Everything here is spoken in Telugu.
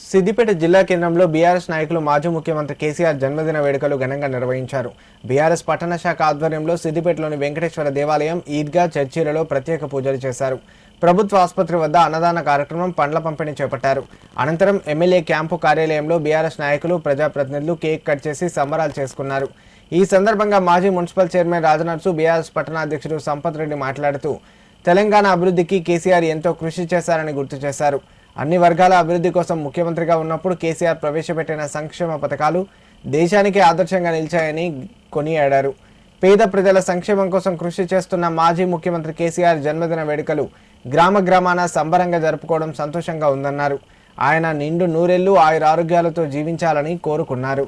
సిద్దిపేట జిల్లా కేంద్రంలో బీఆర్ఎస్ నాయకులు మాజీ ముఖ్యమంత్రి కేసీఆర్ జన్మదిన వేడుకలు ఘనంగా నిర్వహించారు. బీఆర్ఎస్ పట్టణ శాఖ ఆధ్వర్యంలో సిద్దిపేటలోని వెంకటేశ్వర దేవాలయం, ఈద్గా, చర్చిలలో ప్రత్యేక పూజలు చేశారు. ప్రభుత్వ ఆసుపత్రి వద్ద అన్నదాన కార్యక్రమం, పండ్ల పంపిణీ చేపట్టారు. అనంతరం ఎమ్మెల్యే క్యాంపు కార్యాలయంలో బీఆర్ఎస్ నాయకులు, ప్రజాప్రతినిధులు కేక్ కట్ చేసి సంబరాలు చేసుకున్నారు. ఈ సందర్భంగా మాజీ మున్సిపల్ చైర్మన్ రాజనర్సు, బీఆర్ఎస్ పట్టణాధ్యక్షుడు సంపత్ రెడ్డి మాట్లాడుతూ తెలంగాణ అభివృద్ధికి కేసీఆర్ ఎంతో కృషి చేశారని గుర్తు చేశారు. అన్ని వర్గాల అభివృద్ధి కోసం ముఖ్యమంత్రిగా ఉన్నప్పుడు కేసీఆర్ ప్రవేశపెట్టిన సంక్షేమ పథకాలు దేశానికి ఆదర్శంగా నిలిచాయని కొనియాడారు. పేద ప్రజల సంక్షేమం కోసం కృషి చేస్తున్న మాజీ ముఖ్యమంత్రి కేసీఆర్ జన్మదిన వేడుకలు గ్రామాన సంబరంగా జరుపుకోవడం సంతోషంగా ఉందన్నారు. ఆయన నిండు నూరేళ్లు ఆయురారోగ్యాలతో జీవించాలని కోరుకున్నారు.